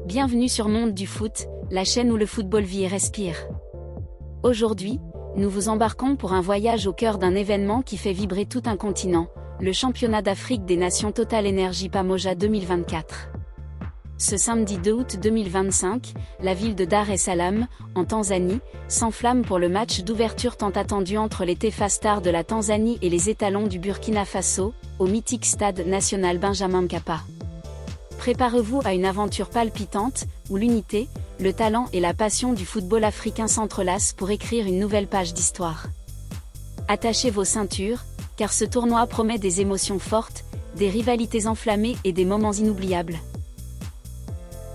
Bienvenue sur Monde du Foot, la chaîne où le football vit et respire. Aujourd'hui, nous vous embarquons pour un voyage au cœur d'un événement qui fait vibrer tout un continent, le championnat d'Afrique des Nations Total Energy Pamoja 2024. Ce samedi 2 août 2025, la ville de Dar es Salaam, en Tanzanie, s'enflamme pour le match d'ouverture tant attendu entre les Taifa Stars de la Tanzanie et les étalons du Burkina Faso, au mythique stade national Benjamin Mkapa. Préparez-vous à une aventure palpitante, où l'unité, le talent et la passion du football africain s'entrelacent pour écrire une nouvelle page d'histoire. Attachez vos ceintures, car ce tournoi promet des émotions fortes, des rivalités enflammées et des moments inoubliables.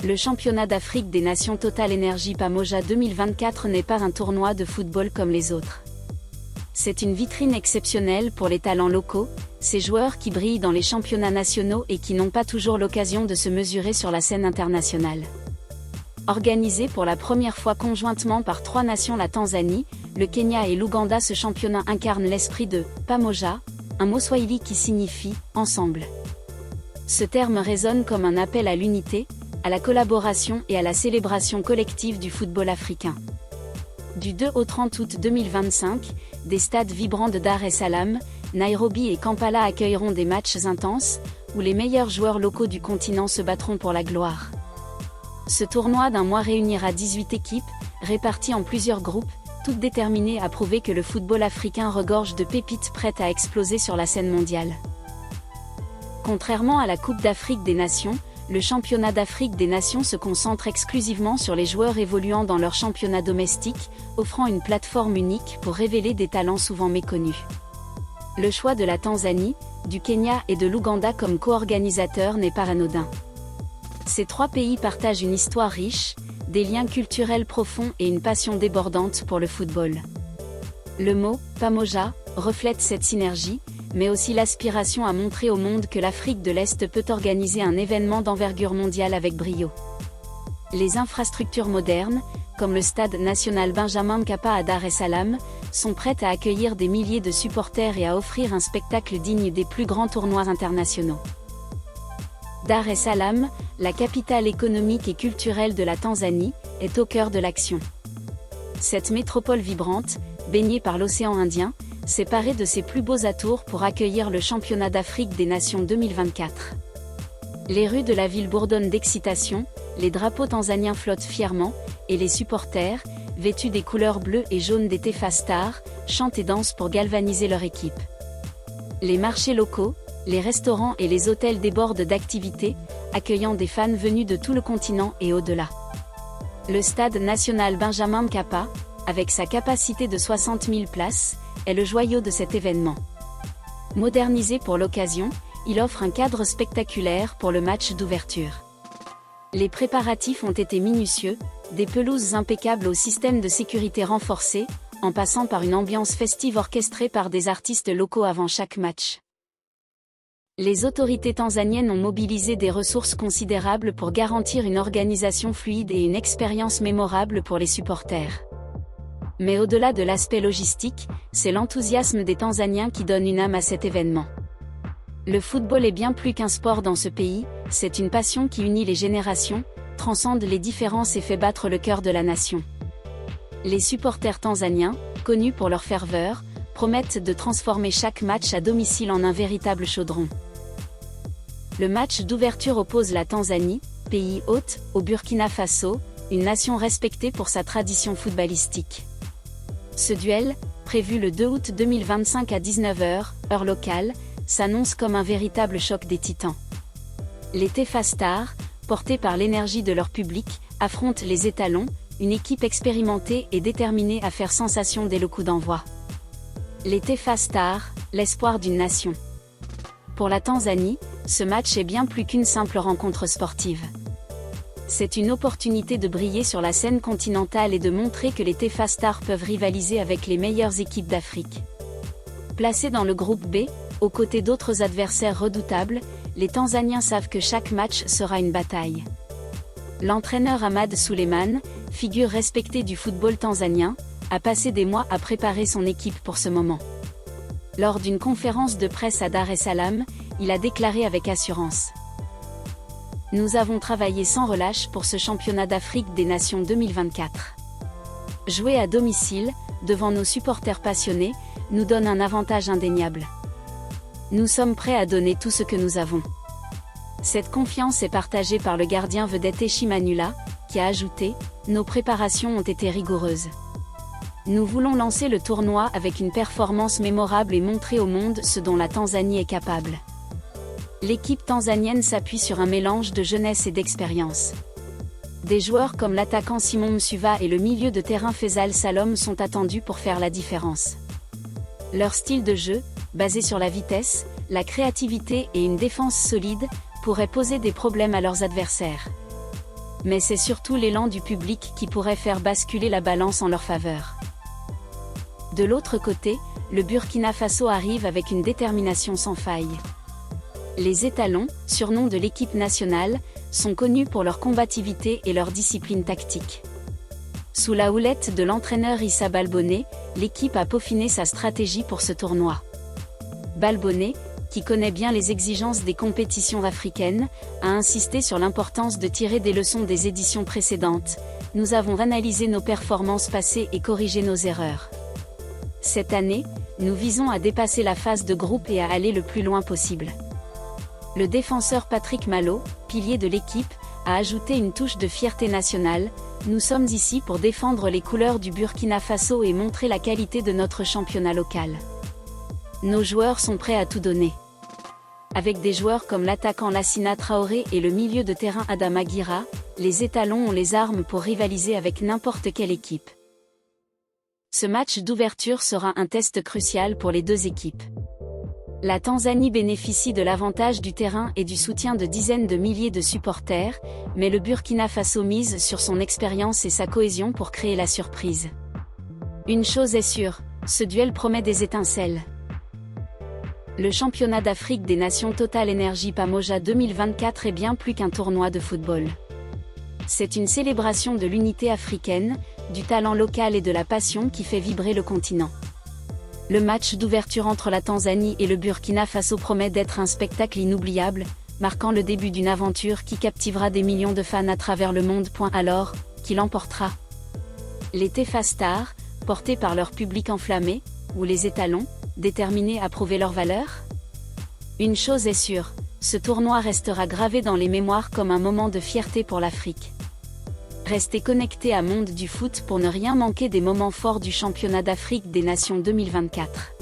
Le championnat d'Afrique des Nations Total Energy Pamoja 2024 n'est pas un tournoi de football comme les autres. C'est une vitrine exceptionnelle pour les talents locaux, ces joueurs qui brillent dans les championnats nationaux et qui n'ont pas toujours l'occasion de se mesurer sur la scène internationale. Organisé pour la première fois conjointement par trois nations, la Tanzanie, le Kenya et l'Ouganda, ce championnat incarne l'esprit de « Pamoja », un mot swahili qui signifie « ensemble ». Ce terme résonne comme un appel à l'unité, à la collaboration et à la célébration collective du football africain. Du 2 au 30 août 2025, des stades vibrants de Dar es Salaam, Nairobi et Kampala accueilleront des matchs intenses, où les meilleurs joueurs locaux du continent se battront pour la gloire. Ce tournoi d'un mois réunira 18 équipes, réparties en plusieurs groupes, toutes déterminées à prouver que le football africain regorge de pépites prêtes à exploser sur la scène mondiale. Contrairement à la Coupe d'Afrique des Nations, le championnat d'Afrique des Nations se concentre exclusivement sur les joueurs évoluant dans leur championnat domestique, offrant une plateforme unique pour révéler des talents souvent méconnus. Le choix de la Tanzanie, du Kenya et de l'Ouganda comme co-organisateurs n'est pas anodin. Ces trois pays partagent une histoire riche, des liens culturels profonds et une passion débordante pour le football. Le mot « Pamoja » reflète cette synergie, mais aussi l'aspiration à montrer au monde que l'Afrique de l'Est peut organiser un événement d'envergure mondiale avec brio. Les infrastructures modernes, comme le stade national Benjamin Mkapa à Dar es Salaam, sont prêtes à accueillir des milliers de supporters et à offrir un spectacle digne des plus grands tournois internationaux. Dar es Salaam, la capitale économique et culturelle de la Tanzanie, est au cœur de l'action. Cette métropole vibrante, baignée par l'océan Indien, s'est parée de ses plus beaux atours pour accueillir le championnat d'Afrique des Nations 2024. Les rues de la ville bourdonnent d'excitation, les drapeaux tanzaniens flottent fièrement, et les supporters, vêtus des couleurs bleues et jaunes des Taifa Stars, chantent et dansent pour galvaniser leur équipe. Les marchés locaux, les restaurants et les hôtels débordent d'activités, accueillant des fans venus de tout le continent et au-delà. Le stade national Benjamin Mkapa, avec sa capacité de 60 000 places, est le joyau de cet événement. Modernisé pour l'occasion, il offre un cadre spectaculaire pour le match d'ouverture. Les préparatifs ont été minutieux, des pelouses impeccables au système de sécurité renforcé, en passant par une ambiance festive orchestrée par des artistes locaux avant chaque match. Les autorités tanzaniennes ont mobilisé des ressources considérables pour garantir une organisation fluide et une expérience mémorable pour les supporters. Mais au-delà de l'aspect logistique, c'est l'enthousiasme des Tanzaniens qui donne une âme à cet événement. Le football est bien plus qu'un sport dans ce pays, c'est une passion qui unit les générations, transcende les différences et fait battre le cœur de la nation. Les supporters tanzaniens, connus pour leur ferveur, promettent de transformer chaque match à domicile en un véritable chaudron. Le match d'ouverture oppose la Tanzanie, pays hôte, au Burkina Faso, une nation respectée pour sa tradition footballistique. Ce duel, prévu le 2 août 2025 à 19 h, heure locale, s'annonce comme un véritable choc des titans. Les Taifa Stars, portés par l'énergie de leur public, affrontent les étalons, une équipe expérimentée et déterminée à faire sensation dès le coup d'envoi. Les Taifa Stars, l'espoir d'une nation. Pour la Tanzanie, ce match est bien plus qu'une simple rencontre sportive. C'est une opportunité de briller sur la scène continentale et de montrer que les Taifa Stars peuvent rivaliser avec les meilleures équipes d'Afrique. Placés dans le groupe B, aux côtés d'autres adversaires redoutables, les Tanzaniens savent que chaque match sera une bataille. L'entraîneur Ahmad Suleiman, figure respectée du football tanzanien, a passé des mois à préparer son équipe pour ce moment. Lors d'une conférence de presse à Dar es Salaam, il a déclaré avec assurance: Nous avons travaillé sans relâche pour ce championnat d'Afrique des Nations 2024. Jouer à domicile, devant nos supporters passionnés, nous donne un avantage indéniable. Nous sommes prêts à donner tout ce que nous avons. Cette confiance est partagée par le gardien vedette Eshi Manula, qui a ajouté « Nos préparations ont été rigoureuses. Nous voulons lancer le tournoi avec une performance mémorable et montrer au monde ce dont la Tanzanie est capable. » L'équipe tanzanienne s'appuie sur un mélange de jeunesse et d'expérience. Des joueurs comme l'attaquant Simon Msuva et le milieu de terrain Faisal Salom sont attendus pour faire la différence. Leur style de jeu, basé sur la vitesse, la créativité et une défense solide, pourrait poser des problèmes à leurs adversaires. Mais c'est surtout l'élan du public qui pourrait faire basculer la balance en leur faveur. De l'autre côté, le Burkina Faso arrive avec une détermination sans faille. Les étalons, surnom de l'équipe nationale, sont connus pour leur combativité et leur discipline tactique. Sous la houlette de l'entraîneur Issa Balbonné, l'équipe a peaufiné sa stratégie pour ce tournoi. Balbonné, qui connaît bien les exigences des compétitions africaines, a insisté sur l'importance de tirer des leçons des éditions précédentes. Nous avons analysé nos performances passées et corrigé nos erreurs. Cette année, nous visons à dépasser la phase de groupe et à aller le plus loin possible. Le défenseur Patrick Malo, pilier de l'équipe, a ajouté une touche de fierté nationale. Nous sommes ici pour défendre les couleurs du Burkina Faso et montrer la qualité de notre championnat local. Nos joueurs sont prêts à tout donner. Avec des joueurs comme l'attaquant Lassina Traoré et le milieu de terrain Adama Guira, les étalons ont les armes pour rivaliser avec n'importe quelle équipe. Ce match d'ouverture sera un test crucial pour les deux équipes. La Tanzanie bénéficie de l'avantage du terrain et du soutien de dizaines de milliers de supporters, mais le Burkina Faso mise sur son expérience et sa cohésion pour créer la surprise. Une chose est sûre, ce duel promet des étincelles. Le championnat d'Afrique des Nations Total Energy Pamoja 2024 est bien plus qu'un tournoi de football. C'est une célébration de l'unité africaine, du talent local et de la passion qui fait vibrer le continent. Le match d'ouverture entre la Tanzanie et le Burkina Faso promet d'être un spectacle inoubliable, marquant le début d'une aventure qui captivera des millions de fans à travers le monde. Alors, qui l'emportera? Les Taifa Stars, portés par leur public enflammé, ou les étalons, déterminés à prouver leur valeur? Une chose est sûre, ce tournoi restera gravé dans les mémoires comme un moment de fierté pour l'Afrique. Restez connectés à Monde du Foot pour ne rien manquer des moments forts du championnat d'Afrique des Nations 2024.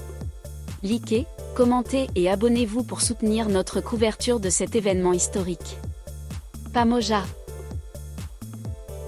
Likez, commentez et abonnez-vous pour soutenir notre couverture de cet événement historique. Pamoja.